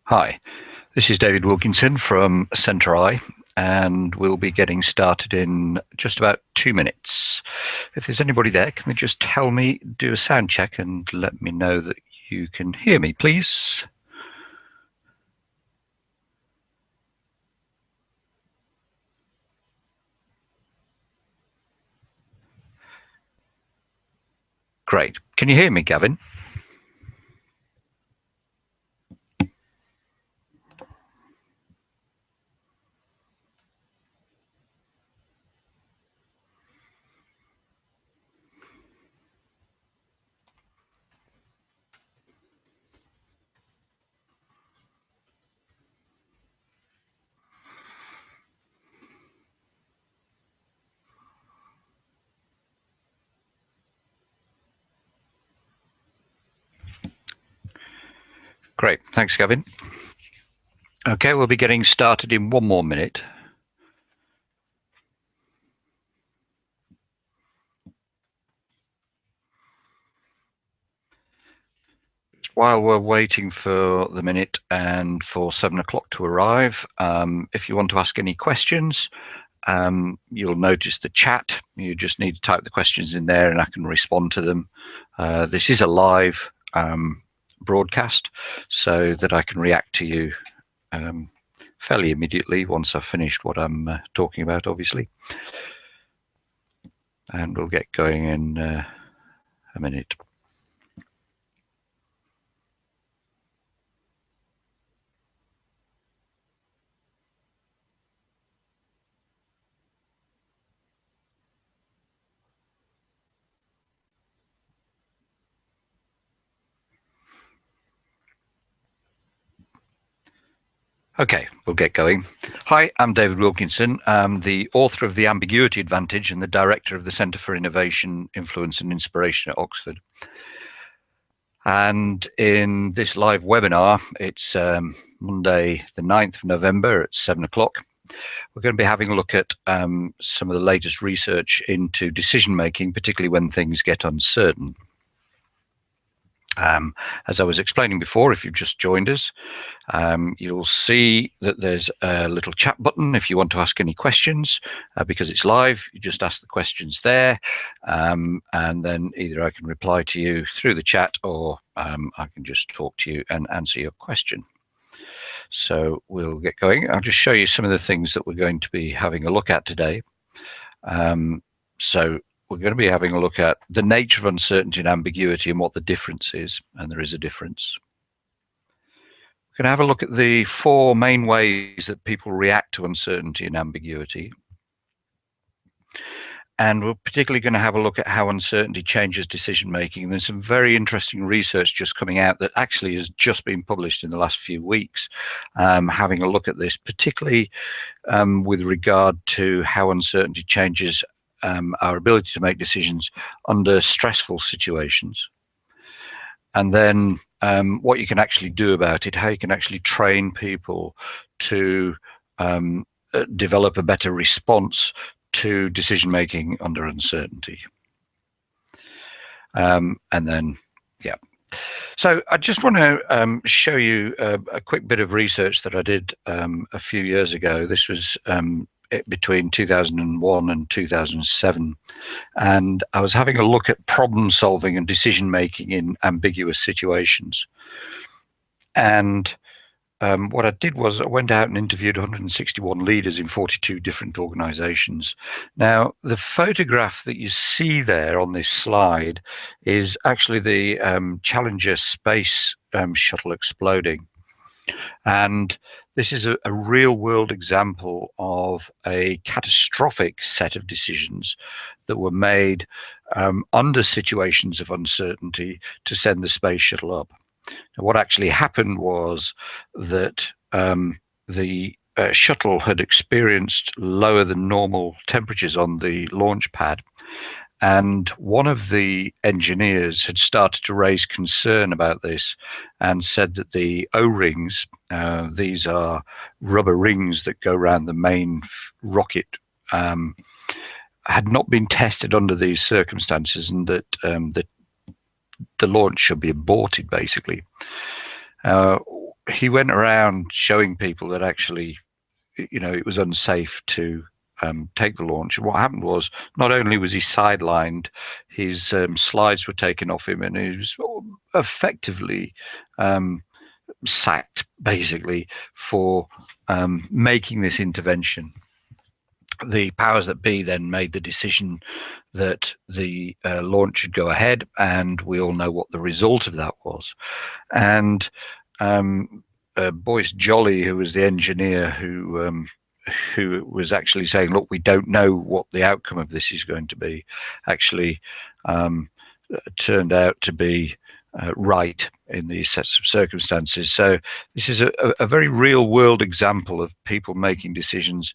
Hi, this is David Wilkinson from Centre Eye, and we'll be getting started in just about 2 minutes. If there's anybody there, can they just tell me, do a sound check and let me know that you can hear me, please? Great. Can you hear me, Gavin? Great. Thanks, Gavin. Okay, we'll be getting started in 1 more minute. While we're waiting for the minute and for 7 o'clock to arrive, if you want to ask any questions, you'll notice the chat. You just need to type the questions in there and I can respond to them. This is a live broadcast, so that I can react to you fairly immediately once I've finished what I'm talking about, obviously. And we'll get going in a minute. Okay, we'll get going. Hi, I'm David Wilkinson. I'm the author of The Ambiguity Advantage and the director of the Centre for Innovation, Influence and Inspiration at Oxford. And in this live webinar, it's Monday the 9th of November at 7 o'clock. We're going to be having a look at some of the latest research into decision making, particularly when things get uncertain. As I was explaining before, if you've just joined us, you'll see that there's a little chat button if you want to ask any questions. Because it's live, you just ask the questions there, and then either I can reply to you through the chat or I can just talk to you and answer your question. So we'll get going. I'll just show you some of the things that we're going to be having a look at today. So we're going to be having a look at the nature of uncertainty and ambiguity and what the difference is, and there is a difference. We're going to have a look at the 4 main ways that people react to uncertainty and ambiguity. And we're particularly going to have a look at how uncertainty changes decision making. And there's some very interesting research just coming out that actually has just been published in the last few weeks, having a look at this, particularly with regard to how uncertainty changes our ability to make decisions under stressful situations. And then what you can actually do about it, how you can actually train people to develop a better response to decision making under uncertainty. And then, yeah. So I just want to show you a quick bit of research that I did a few years ago. This was between 2001 and 2007, and I was having a look at problem solving and decision making in ambiguous situations. And what I did was I went out and interviewed 161 leaders in 42 different organizations. Now, the photograph that you see there on this slide is actually the Challenger space shuttle exploding. And this is a real world example of a catastrophic set of decisions that were made under situations of uncertainty to send the space shuttle up. Now, what actually happened was that the shuttle had experienced lower than normal temperatures on the launch pad. And one of the engineers had started to raise concern about this and said that the O-rings, these are rubber rings that go around the main rocket, had not been tested under these circumstances, and that the launch should be aborted, basically. he went around showing people that actually, it was unsafe to take the launch. And what happened was, not only was he sidelined, his slides were taken off him, and he was effectively sacked, basically, for making this intervention. The powers that be then made the decision that the launch should go ahead, and we all know what the result of that was. And Boyce Jolly, who was the engineer who was actually saying, look, we don't know what the outcome of this is going to be, actually turned out to be right in these sets of circumstances. So this is a very real world example of people making decisions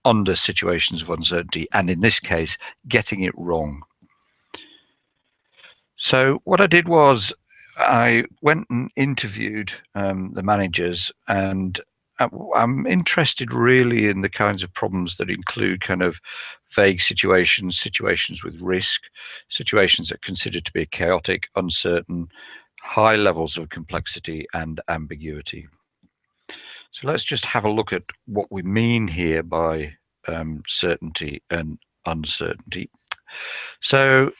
under situations of uncertainty, and in this case, getting it wrong. So what I did was I went and interviewed the managers, and I'm interested really in the kinds of problems that include kind of vague situations, situations with risk, situations that are considered to be chaotic, uncertain, high levels of complexity and ambiguity. So let's just have a look at what we mean here by certainty and uncertainty. So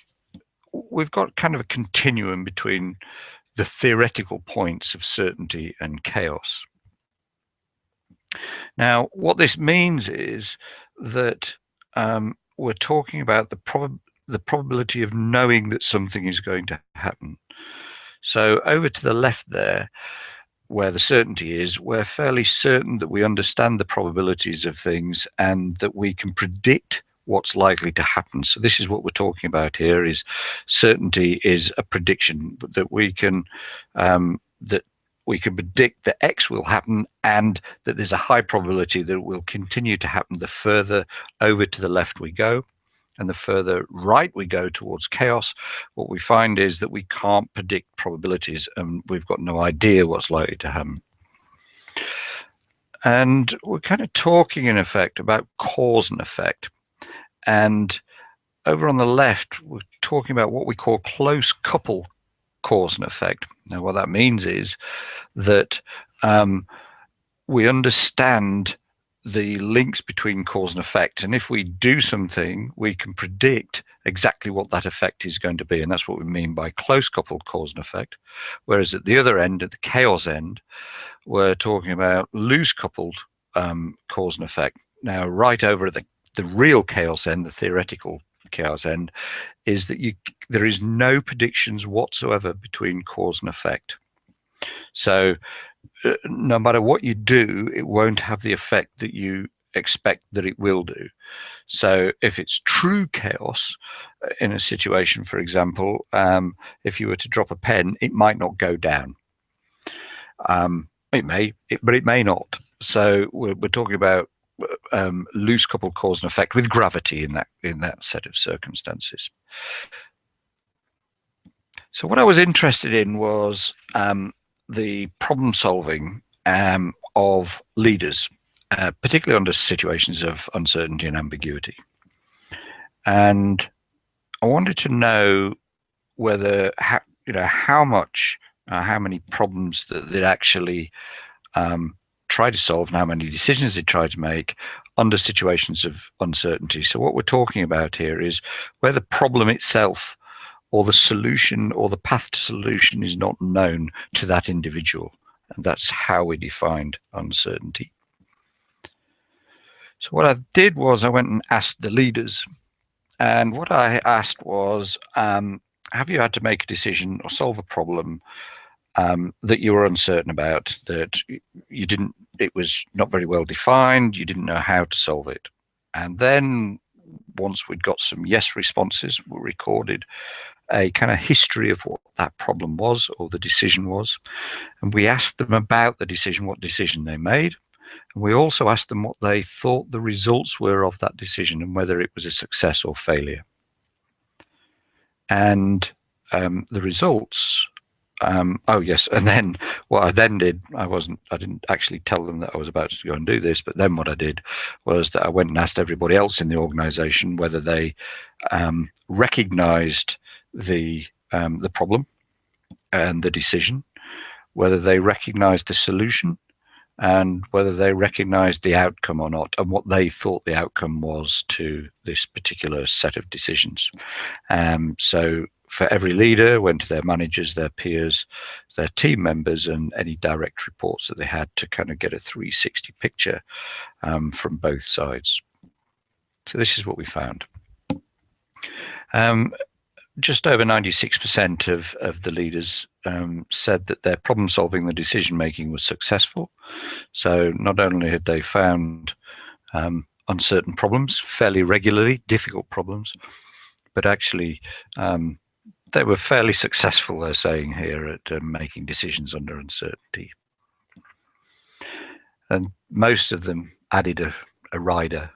we've got kind of a continuum between the theoretical points of certainty and chaos. Now, what this means is that we're talking about the probability of knowing that something is going to happen. So over to the left there, where the certainty is, we're fairly certain that we understand the probabilities of things and that we can predict what's likely to happen. So this is what we're talking about here, is certainty is a prediction that we can predict that X will happen, and that there's a high probability that it will continue to happen the further over to the left we go. And the further right we go towards chaos, what we find is that we can't predict probabilities, and we've got no idea what's likely to happen. And we're kind of talking, in effect, about cause and effect. And over on the left, we're talking about what we call close couple cause and effect. Now, what that means is that we understand the links between cause and effect, and if we do something, we can predict exactly what that effect is going to be, and that's what we mean by close coupled cause and effect. Whereas at the other end, at the chaos end, we're talking about loose coupled cause and effect. Now, right over at the real chaos end, the theoretical chaos end, is that there is no predictions whatsoever between cause and effect. So no matter what you do, it won't have the effect that you expect that it will do. So if it's true chaos in a situation, for example, if you were to drop a pen, it might not go down. It may, but it may not. So we're talking about loose coupled cause and effect with gravity in that set of circumstances. So what I was interested in was the problem solving of leaders, particularly under situations of uncertainty and ambiguity. And I wanted to know whether how many problems that they'd actually try to solve and how many decisions they try to make under situations of uncertainty. So what we're talking about here is where the problem itself or the solution or the path to solution is not known to that individual. And that's how we defined uncertainty. So what I did was I went and asked the leaders. And what I asked was, have you had to make a decision or solve a problem that you were uncertain about, that it was not very well defined, you didn't know how to solve it? And then once we'd got some yes responses, we recorded a kind of history of what that problem was or the decision was. And we asked them about the decision, what decision they made. And we also asked them what they thought the results were of that decision and whether it was a success or failure. And the results, oh yes, and then what I then did, I didn't actually tell them that I was about to go and do this, but then what I did was that I went and asked everybody else in the organization whether they recognized the problem and the decision, whether they recognized the solution and whether they recognized the outcome or not, and what they thought the outcome was to this particular set of decisions. So for every leader, went to their managers, their peers, their team members, and any direct reports that they had to kind of get a 360 picture from both sides. So this is what we found. Just over 96% of the leaders said that their problem solving, the decision making was successful. So not only had they found uncertain problems fairly regularly, difficult problems, but actually they were fairly successful, they're saying here, at making decisions under uncertainty. And most of them added a rider,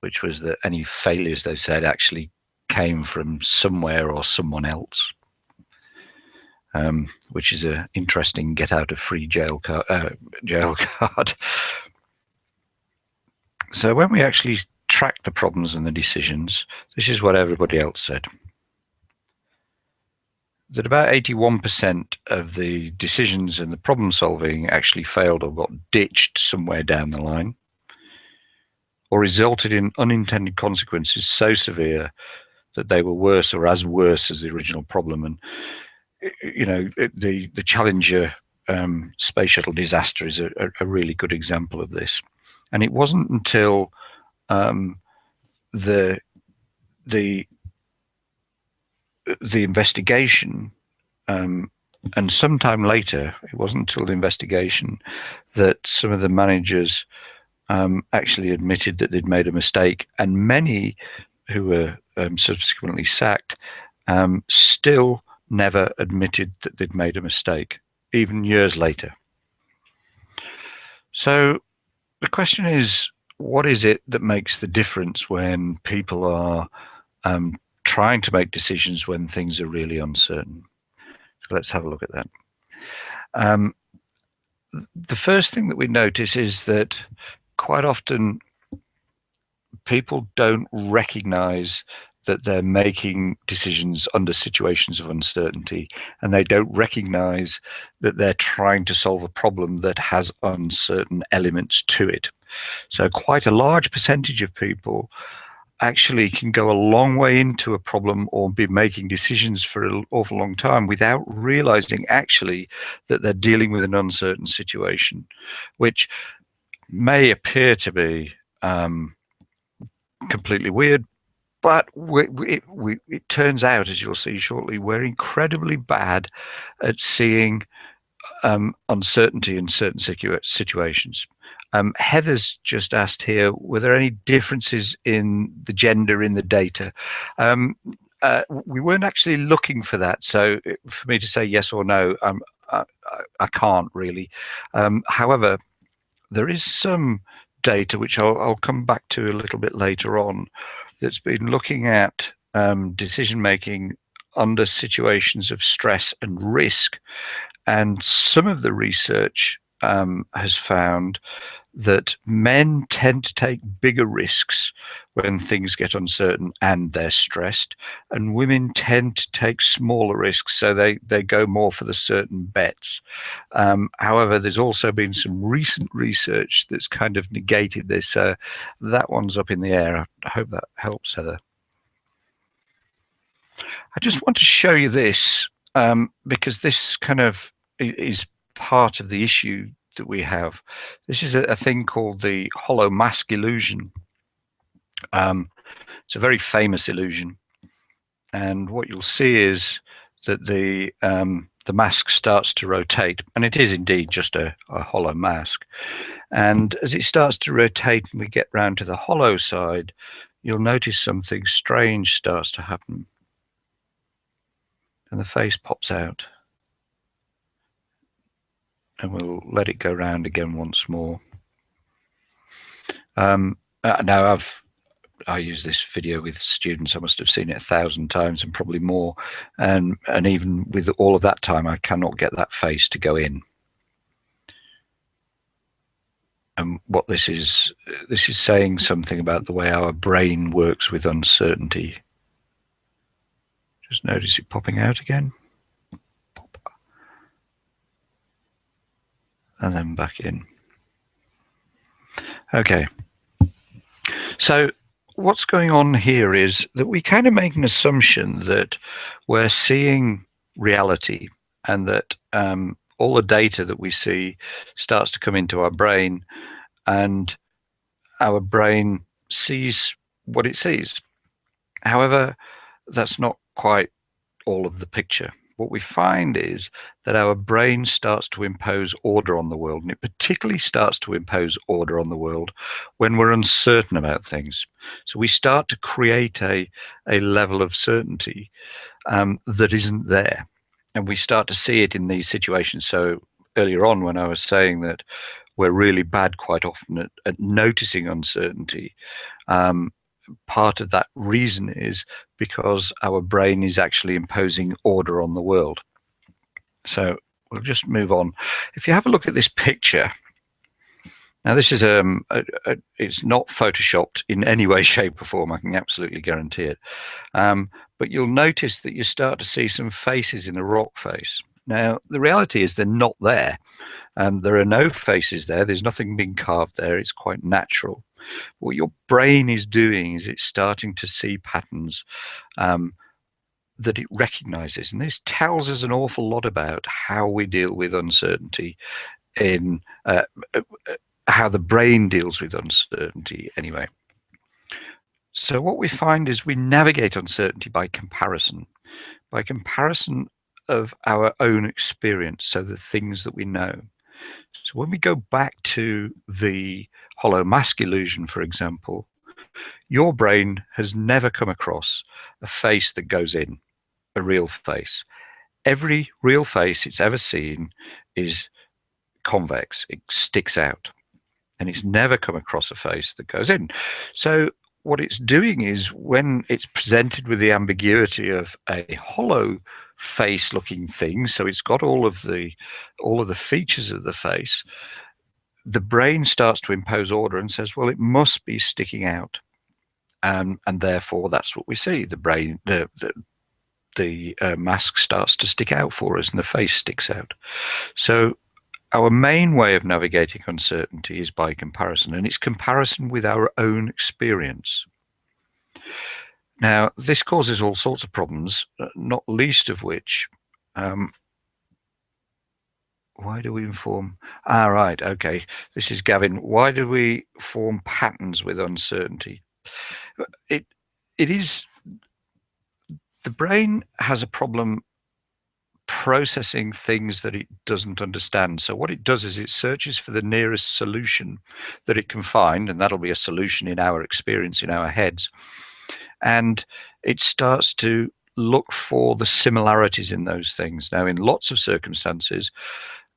which was that any failures, they said, actually came from somewhere or someone else, which is an interesting get out of free jail card. So when we actually tracked the problems and the decisions, this is what everybody else said. That about 81% of the decisions and the problem solving actually failed or got ditched somewhere down the line, or resulted in unintended consequences so severe that they were worse or as worse as the original problem. And you know, the Challenger space shuttle disaster is a really good example of this. And it wasn't until the investigation, and sometime later, it wasn't until the investigation that some of the managers actually admitted that they'd made a mistake, and many who were subsequently sacked still never admitted that they'd made a mistake, even years later. So the question is, what is it that makes the difference when people are trying to make decisions when things are really uncertain? So let's have a look at that. The first thing that we notice is that quite often people don't recognize that they're making decisions under situations of uncertainty, and they don't recognize that they're trying to solve a problem that has uncertain elements to it. So quite a large percentage of people actually can go a long way into a problem or be making decisions for an awful long time without realizing actually that they're dealing with an uncertain situation, which may appear to be completely weird, but it turns out, as you'll see shortly, we're incredibly bad at seeing uncertainty in certain situations. Heather's just asked here, were there any differences in the gender in the data? We weren't actually looking for that, so for me to say yes or no, I can't really. However, there is some data, which I'll come back to a little bit later on, that's been looking at decision making under situations of stress and risk. And some of the research has found that men tend to take bigger risks when things get uncertain and they're stressed, and women tend to take smaller risks, so they go more for the certain bets. However, there's also been some recent research that's kind of negated this. That one's up in the air. I hope that helps, Heather. I just want to show you this because this kind of is part of the issue that we have. This is a thing called the hollow mask illusion. It's a very famous illusion, and what you'll see is that the mask starts to rotate, and it is indeed just a hollow mask. And as it starts to rotate and we get round to the hollow side, you'll notice something strange starts to happen, and the face pops out. And we'll let it go round again once more. Now I use this video with students. I must have seen it 1,000 times and probably more. And even with all of that time, I cannot get that face to go in. And what this is saying something about the way our brain works with uncertainty. Just notice it popping out again. and then back in. Okay. So what's going on here is that we kind of make an assumption that we're seeing reality, and that all the data that we see starts to come into our brain, and our brain sees what it sees. However, that's not quite all of the picture. What we find is that our brain starts to impose order on the world, and it particularly starts to impose order on the world when we're uncertain about things. So we start to create a level of certainty that isn't there, and we start to see it in these situations. So earlier on, when I was saying that we're really bad quite often at noticing uncertainty, part of that reason is because our brain is actually imposing order on the world. So we'll just move on. If you have a look at this picture, now this is it's not photoshopped in any way, shape or form, I can absolutely guarantee it. But you'll notice that you start to see some faces in the rock face. Now, the reality is they're not there. There are no faces there. There's nothing being carved there. It's quite natural. What your brain is doing is it's starting to see patterns that it recognizes. And this tells us an awful lot about how we deal with uncertainty, in how the brain deals with uncertainty anyway. So what we find is we navigate uncertainty by comparison of our own experience, so the things that we know. So when we go back to the hollow mask illusion, for example, your brain has never come across a face that goes in, a real face. Every real face it's ever seen is convex, it sticks out, and it's never come across a face that goes in. So what it's doing is, when it's presented with the ambiguity of a hollow face looking thing, so it's got all of the features of the face, the brain starts to impose order and says, well, it must be sticking out, and therefore that's what we see. The brain, the mask starts to stick out for us, and the face sticks out. So our main way of navigating uncertainty is by comparison, and it's comparison with our own experience. Now, this causes all sorts of problems, not least of which, why do we form? Right, okay. This is Gavin. Why do we form patterns with uncertainty? It is, the brain has a problem processing things that it doesn't understand. So what it does is it searches for the nearest solution that it can find, and that'll be a solution in our experience, in our heads. And it starts to look for the similarities in those things. Now, in lots of circumstances,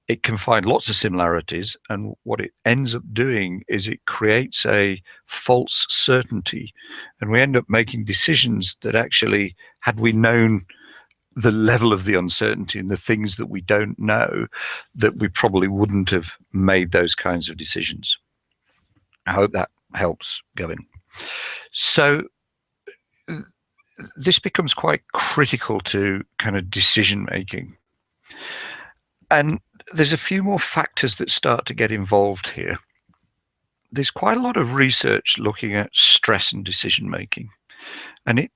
it can find lots of similarities, and what it ends up doing is it creates a false certainty, and we end up making decisions that actually, had we known the level of the uncertainty and the things that we don't know, that we probably wouldn't have made those kinds of decisions. I hope that helps, Gavin. So this becomes quite critical to kind of decision making. And there's a few more factors that start to get involved here. There's quite a lot of research looking at stress and decision making. And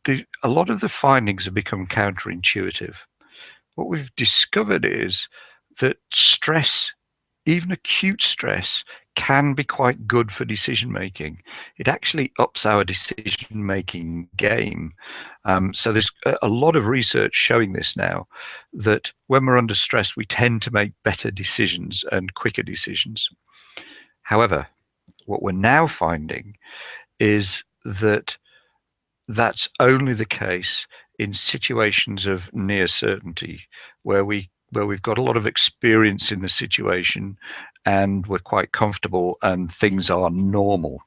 a lot of the findings have become counterintuitive. What we've discovered is that stress, even acute stress, can be quite good for decision making. It actually ups our decision making game. So there's a lot of research showing this now, that when we're under stress, we tend to make better decisions and quicker decisions. However, what we're now finding is that that's only the case in situations of near certainty, where we've got a lot of experience in the situation and we're quite comfortable and things are normal.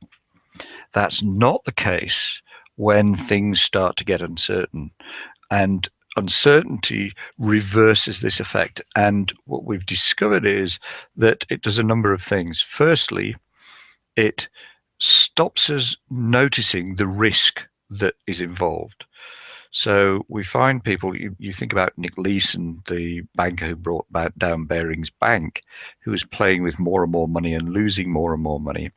That's not the case when things start to get uncertain, and uncertainty reverses this effect. And what we've discovered is that it does a number of things. Firstly, it stops us noticing the risk that is involved. So we find people, you think about Nick Leeson, the banker who brought down Barings Bank, who was playing with more and more money and losing more and more money.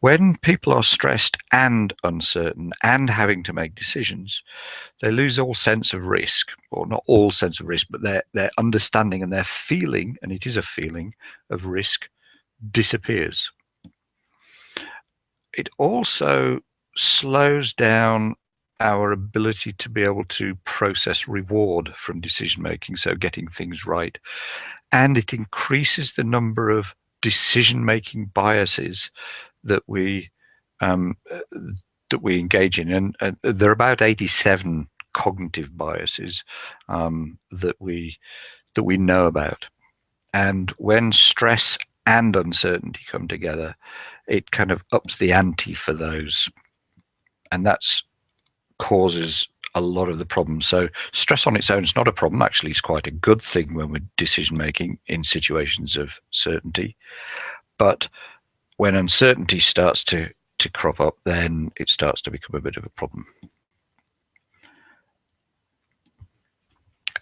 When people are stressed and uncertain and having to make decisions, they lose all sense of risk, or not all sense of risk, but their understanding and their feeling, and it is a feeling of risk, disappears. It also slows down our ability to be able to process reward from decision making, so getting things right. And it increases the number of decision making biases that we engage in, and there are about 87 cognitive biases that we know about. And when stress and uncertainty come together, it kind of ups the ante for those, and that's causes a lot of the problems. So stress on its own is not a problem. Actually, it's quite a good thing when we're decision making in situations of certainty. But when uncertainty starts to crop up, then it starts to become a bit of a problem.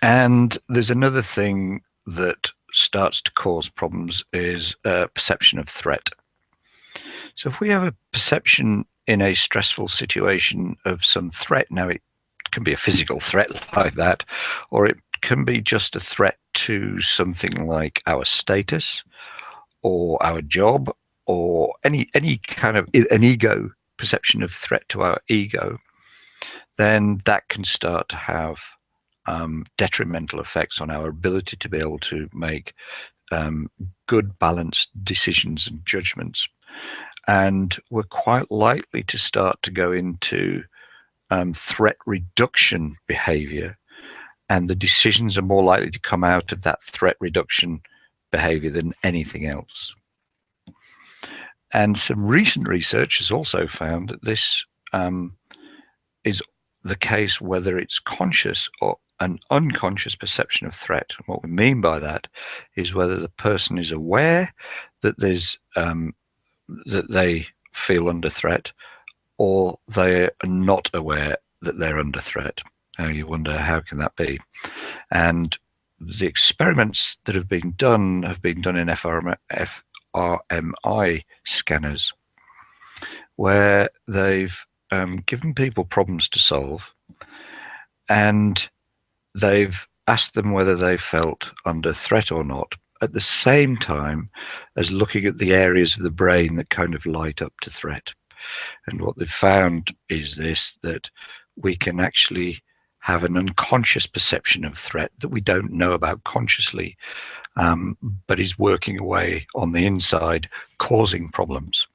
And there's another thing that starts to cause problems is perception of threat. So if we have a perception in a stressful situation of some threat, now it can be a physical threat like that, or it can be just a threat to something like our status or our job, or any kind of an ego perception of threat to our ego, then that can start to have detrimental effects on our ability to be able to make good, balanced decisions and judgments. And we're quite likely to start to go into threat reduction behavior, and the decisions are more likely to come out of that threat reduction behavior than anything else. And some recent research has also found that this is the case whether it's conscious or an unconscious perception of threat. And what we mean by that is whether the person is aware that there's that they feel under threat, or they are not aware that they're under threat. Now you wonder, how can that be? And the experiments that have been done in fMRI scanners, where they've given people problems to solve, and they've asked them whether they felt under threat or not, at the same time as looking at the areas of the brain that kind of light up to threat. And what they've found is this, that we can actually have an unconscious perception of threat that we don't know about consciously, but is working away on the inside, causing problems.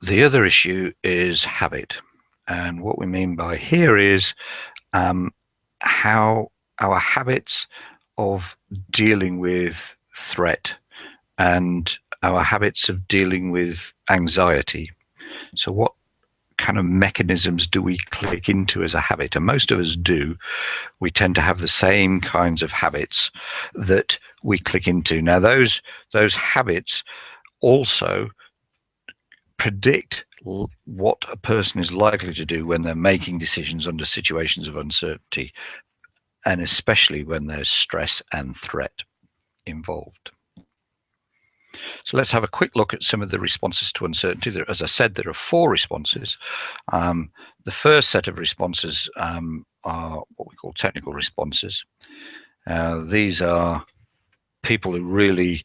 The other issue is habit. And what we mean by here is how our habits of dealing with threat and our habits of dealing with anxiety. So what kind of mechanisms do we click into as a habit? And most of us do. We tend to have the same kinds of habits that we click into. Now, those habits also predict what a person is likely to do when they're making decisions under situations of uncertainty, and especially when there's stress and threat involved. So let's have a quick look at some of the responses to uncertainty. There, as I said, there are 4 responses. The first set of responses are what we call technical responses. These are people who really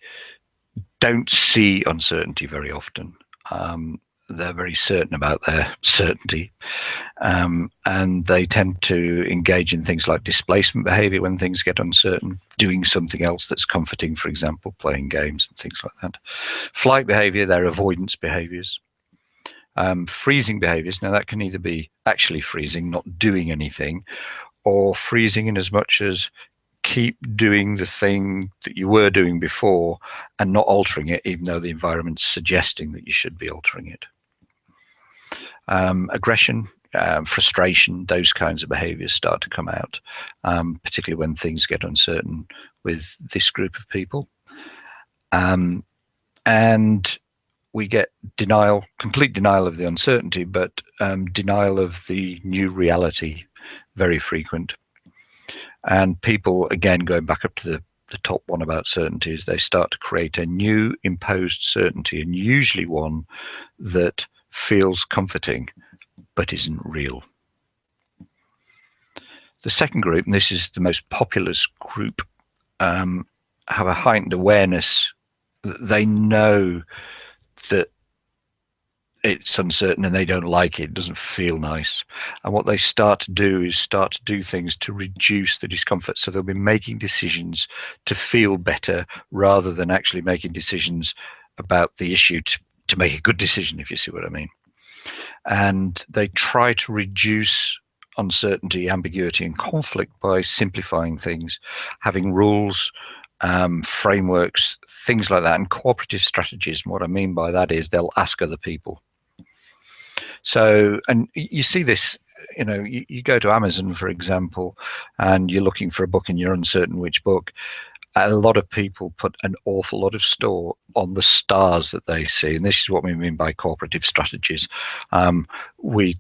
don't see uncertainty very often. They're very certain about their certainty, and they tend to engage in things like displacement behavior when things get uncertain, doing something else that's comforting, for example, playing games and things like that. Flight behavior, they're avoidance behaviors. Freezing behaviors, now that can either be actually freezing, not doing anything, or freezing in as much as keep doing the thing that you were doing before and not altering it, even though the environment's suggesting that you should be altering it. Aggression, frustration, those kinds of behaviors start to come out, particularly when things get uncertain with this group of people. And we get denial, complete denial of the uncertainty, but denial of the new reality, very frequent. And people, again, going back up to the top one about certainties, they start to create a new imposed certainty, and usually one that feels comforting but isn't real. The second group, and this is the most populous group, have a heightened awareness. They know that it's uncertain and they don't like it. It doesn't feel nice. And what they start to do is start to do things to reduce the discomfort. So they'll be making decisions to feel better rather than actually making decisions about the issue to make a good decision, if you see what I mean. And they try to reduce uncertainty, ambiguity, and conflict by simplifying things, having rules, frameworks, things like that, and cooperative strategies. And what I mean by that is they'll ask other people. So, and you see this, you know, you go to Amazon, for example, and you're looking for a book and you're uncertain which book. A lot of people put an awful lot of store on the stars that they see. And this is what we mean by cooperative strategies. We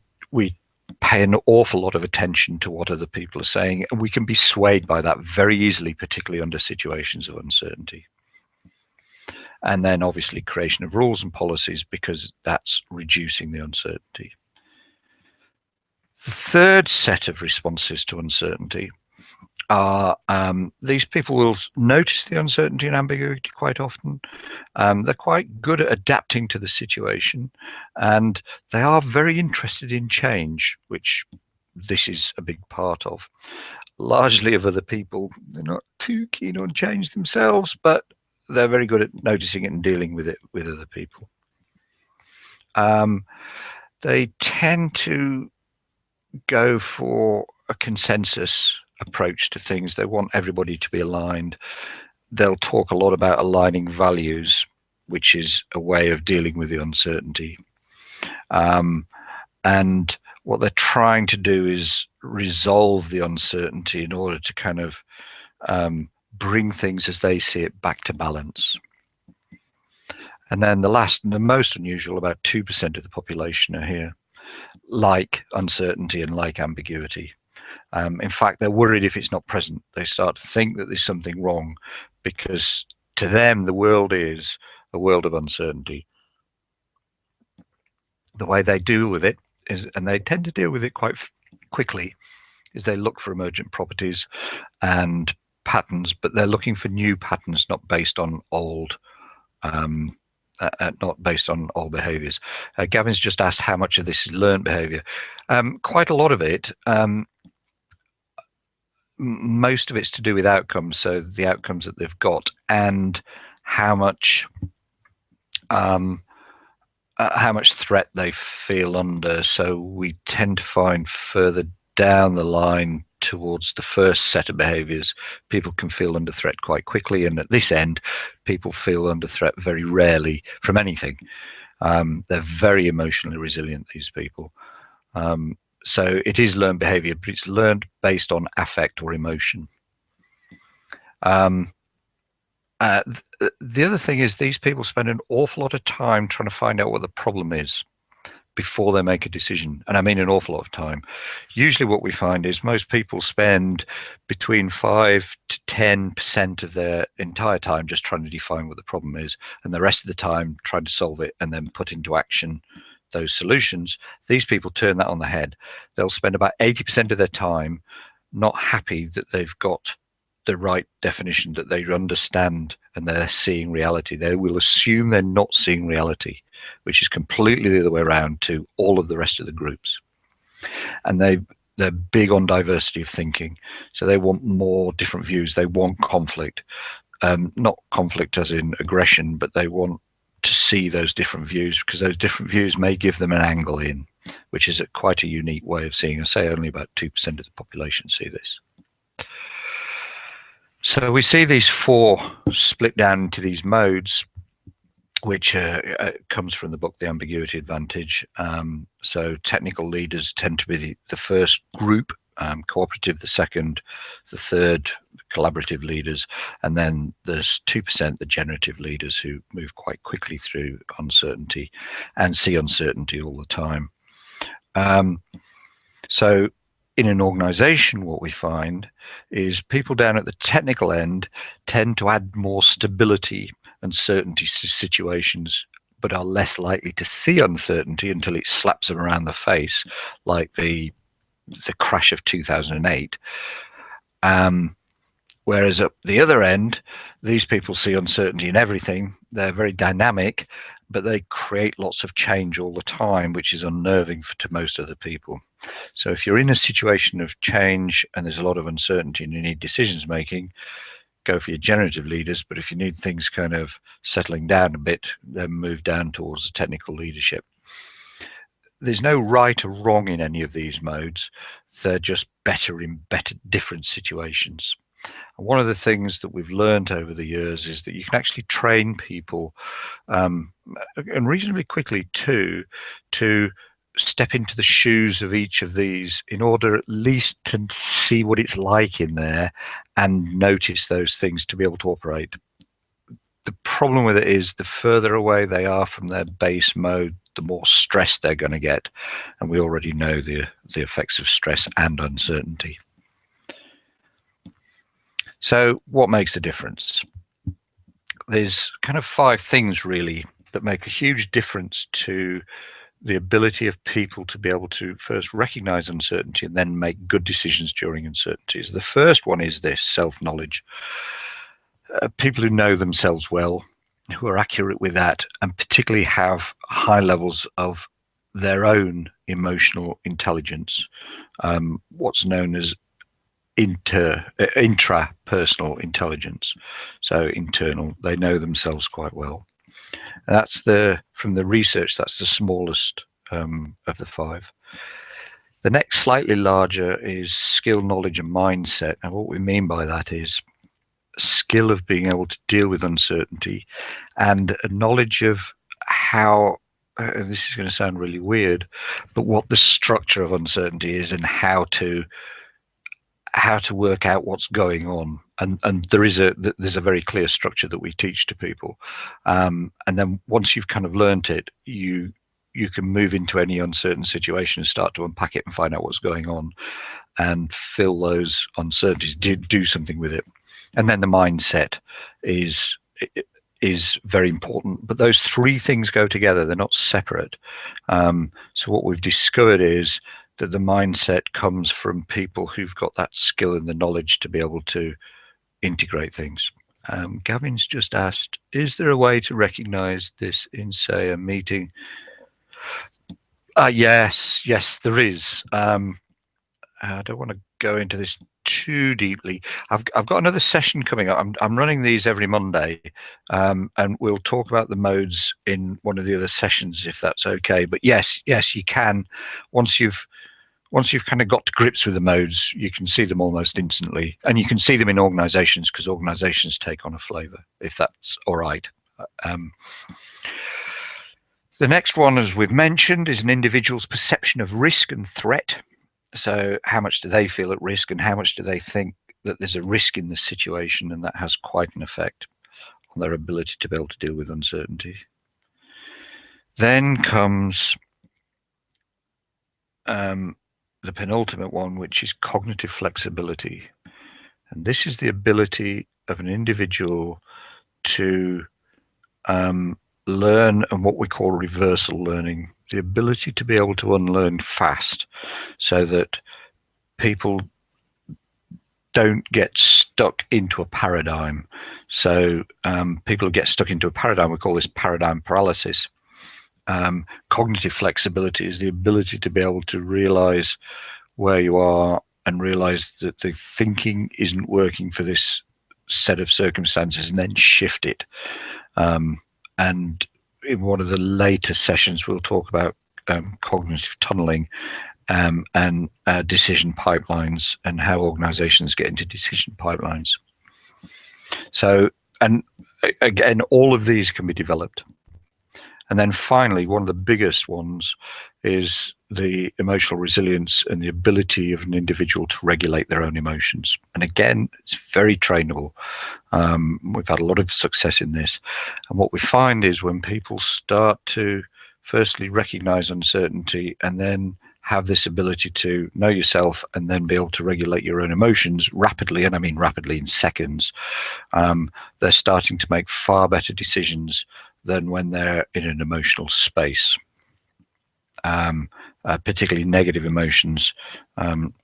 pay an awful lot of attention to what other people are saying, and we can be swayed by that very easily, particularly under situations of uncertainty. And then obviously creation of rules and policies, because that's reducing the uncertainty. The third set of responses to uncertainty are these people will notice the uncertainty and ambiguity quite often. They're quite good at adapting to the situation, and they are very interested in change, which this is a big part of. Largely of other people, they're not too keen on change themselves, but they're very good at noticing it and dealing with it with other people. They tend to go for a consensus approach to things. They want everybody to be aligned. They'll talk a lot about aligning values, which is a way of dealing with the uncertainty. And what they're trying to do is resolve the uncertainty in order to kind of bring things as they see it back to balance. And then the last and the most unusual, about 2% of the population are here, like uncertainty and like ambiguity. In fact, they're worried if it's not present. They start to think that there's something wrong, because to them, the world is a world of uncertainty. The way they deal with it is, and they tend to deal with it quite quickly, is they look for emergent properties and patterns, but they're looking for new patterns, not based on old behaviors. Gavin's just asked how much of this is learned behavior. Quite a lot of it. Most of it's to do with outcomes, so the outcomes that they've got and how much threat they feel under. So we tend to find further down the line towards the first set of behaviors, people can feel under threat quite quickly, and at this end, people feel under threat very rarely from anything. They're very emotionally resilient, these people. So it is learned behavior, but it's learned based on affect or emotion. The other thing is these people spend an awful lot of time trying to find out what the problem is before they make a decision. And I mean an awful lot of time. Usually what we find is most people spend between 5 to 10% of their entire time just trying to define what the problem is, and the rest of the time trying to solve it and then put into action those solutions. These people turn that on the head. They'll spend about 80% of their time not happy that they've got the right definition, that they understand and they're seeing reality. They will assume they're not seeing reality, which is completely the other way around to all of the rest of the groups. And they're big on diversity of thinking. So they want more different views. They want conflict. Not conflict as in aggression, but they want to see those different views, because those different views may give them an angle in, which is quite a unique way of seeing. I say only about 2% of the population see this. So we see these four split down into these modes, which comes from the book, The Ambiguity Advantage. So technical leaders tend to be the first group, cooperative the second, the third collaborative leaders, and then there's 2%, the generative leaders, who move quite quickly through uncertainty and see uncertainty all the time. So in an organization, what we find is people down at the technical end tend to add more stability and certainty to situations, but are less likely to see uncertainty until it slaps them around the face, like the crash of 2008. Whereas at the other end, these people see uncertainty in everything. They're very dynamic, but they create lots of change all the time, which is unnerving to most other people. So if you're in a situation of change and there's a lot of uncertainty and you need decisions making, go for your generative leaders. But if you need things kind of settling down a bit, then move down towards the technical leadership. There's no right or wrong in any of these modes. They're just better in different situations. And one of the things that we've learned over the years is that you can actually train people, and reasonably quickly too, to step into the shoes of each of these in order at least to see what it's like in there and notice those things to be able to operate. The problem with it is the further away they are from their base mode, the more stress they're going to get. And we already know the effects of stress and uncertainty. So what makes a difference? There's kind of 5 things really that make a huge difference to the ability of people to be able to first recognize uncertainty and then make good decisions during uncertainties. The first one is this: self-knowledge. People who know themselves well, who are accurate with that, and particularly have high levels of their own emotional intelligence, what's known as intrapersonal intelligence. So internal, they know themselves quite well. And that's from the research, that's the smallest of the 5. The next, slightly larger, is skill, knowledge, and mindset. And what we mean by that is skill of being able to deal with uncertainty and a knowledge of how, this is going to sound really weird, but what the structure of uncertainty is and how to work out what's going on. And there's a very clear structure that we teach to people. And then once you've kind of learnt it, you can move into any uncertain situation and start to unpack it and find out what's going on and fill those uncertainties, do something with it. And then the mindset is very important. But those 3 things go together. They're not separate. So what we've discovered is that the mindset comes from people who've got that skill and the knowledge to be able to integrate things. Gavin's just asked, is there a way to recognize this in, say, a meeting? Yes, there is. I don't want to go into this too deeply. I've got another session coming up. I'm running these every Monday, and we'll talk about the modes in one of the other sessions, if that's okay. But yes, you can. Once you've kind of got to grips with the modes, you can see them almost instantly, and you can see them in organizations because organizations take on a flavor, if that's all right. The next one, as we've mentioned, is an individual's perception of risk and threat. So how much do they feel at risk and how much do they think that there's a risk in this situation, and that has quite an effect on their ability to be able to deal with uncertainty. Then comes the penultimate one, which is cognitive flexibility. And this is the ability of an individual to learn, and what we call reversal learning, the ability to be able to unlearn fast so that people don't get stuck into a paradigm. So people who get stuck into a paradigm, we call this paradigm paralysis. Cognitive flexibility is the ability to be able to realize where you are and realize that the thinking isn't working for this set of circumstances and then shift it. And in one of the later sessions, we'll talk about cognitive tunneling and decision pipelines and how organizations get into decision pipelines. So, and again, all of these can be developed. And then finally, one of the biggest ones is the emotional resilience and the ability of an individual to regulate their own emotions. And again, it's very trainable. We've had a lot of success in this. And what we find is when people start to firstly recognize uncertainty and then have this ability to know yourself and then be able to regulate your own emotions rapidly, and I mean rapidly in seconds, they're starting to make far better decisions than when they're in an emotional space. Particularly negative emotions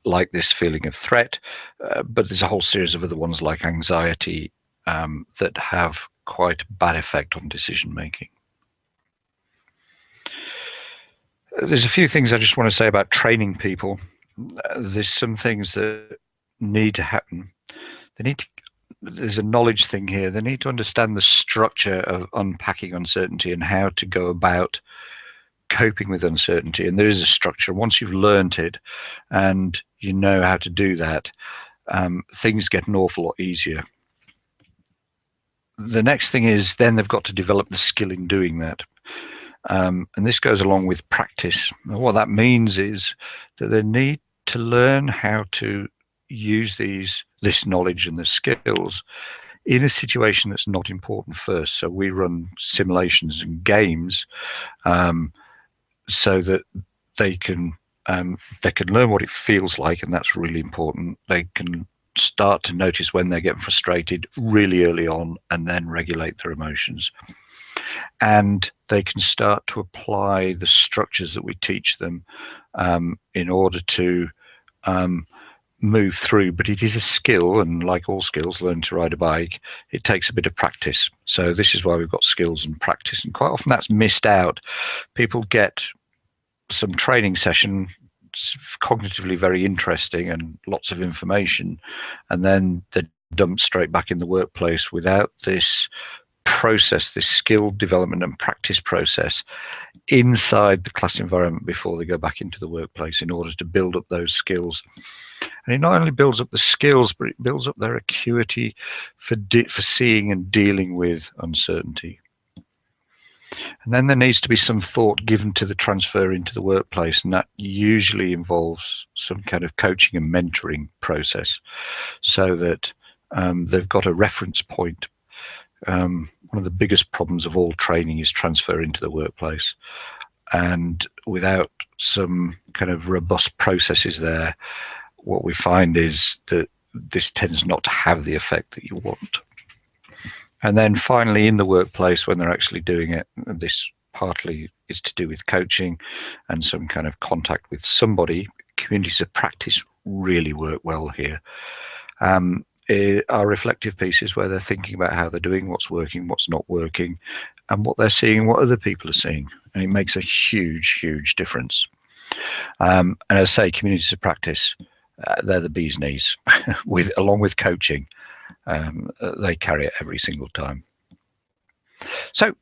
like this feeling of threat, but there's a whole series of other ones like anxiety that have quite a bad effect on decision making. There's a few things I just want to say about training people. There's some things that need to happen. There's a knowledge thing here. They need to understand the structure of unpacking uncertainty and how to go about coping with uncertainty. And there is a structure. Once you've learned it and you know how to do that, things get an awful lot easier. The next thing is then they've got to develop the skill in doing that. And this goes along with practice. And what that means is that they need to learn how to use this knowledge and the skills in a situation that's not important first. So we run simulations and games so that they can learn what it feels like, and that's really important. They can start to notice when they're getting frustrated really early on and then regulate their emotions. And they can start to apply the structures that we teach them in order to move through. But it is a skill, and like all skills, learn to ride a bike, it takes a bit of practice. So this is why we've got skills and practice, and quite often that's missed out. People get some training session, cognitively very interesting and lots of information, and then they're dumped straight back in the workplace without this process, this skill development and practice process inside the class environment before they go back into the workplace in order to build up those skills. And it not only builds up the skills, but it builds up their acuity for seeing and dealing with uncertainty. And then there needs to be some thought given to the transfer into the workplace, and that usually involves some kind of coaching and mentoring process so that they've got a reference point. One of the biggest problems of all training is transfer into the workplace. And without some kind of robust processes there, what we find is that this tends not to have the effect that you want. And then finally, in the workplace, when they're actually doing it, this partly is to do with coaching and some kind of contact with somebody. Communities of practice really work well here. Are reflective pieces where they're thinking about how they're doing, what's working, what's not working, and what they're seeing, what other people are seeing. And it makes a huge, huge difference. And as I say, communities of practice, they're the bee's knees, along with coaching. They carry it every single time. So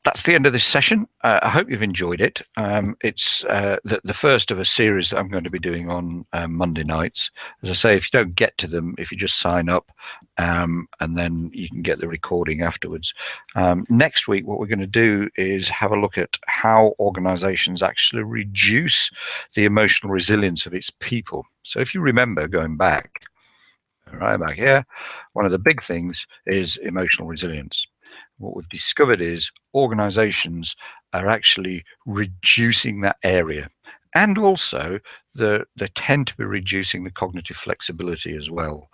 that's the end of this session. I hope you've enjoyed it. It's the first of a series that I'm going to be doing on Monday nights. As I say, if you don't get to them, if you just sign up and then you can get the recording afterwards. Next week, what we're going to do is have a look at how organizations actually reduce the emotional resilience of its people. So if you remember going back, right back here, one of the big things is emotional resilience. What we've discovered is organizations are actually reducing that area, and also they tend to be reducing the cognitive flexibility as well,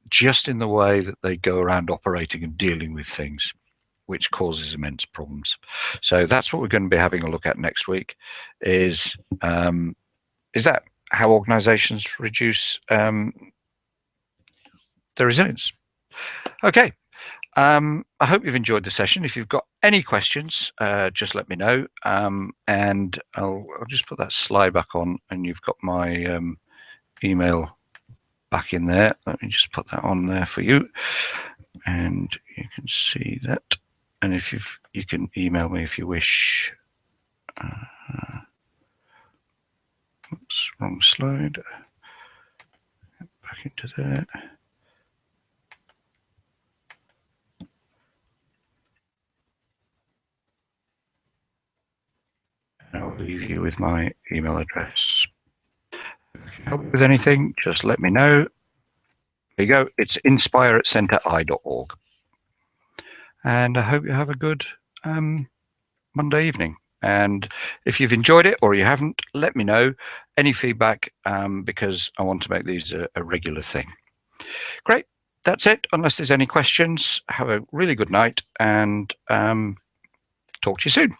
just in the way that they go around operating and dealing with things, which causes immense problems. So that's what we're going to be having a look at next week. Is that how organizations reduce their resilience? Okay. I hope you've enjoyed the session. If you've got any questions, just let me know, and I'll just put that slide back on, and you've got my email back in there. Let me just put that on there for you, and you can see that. And if you can email me if you wish. Oops, wrong slide. Back into that. leave you with my email address. If I can help with anything, just let me know. There you go. It's inspire@centeri.org. And I hope you have a good Monday evening. And if you've enjoyed it or you haven't, let me know. Any feedback, because I want to make these a regular thing. Great. That's it. Unless there's any questions, have a really good night and talk to you soon.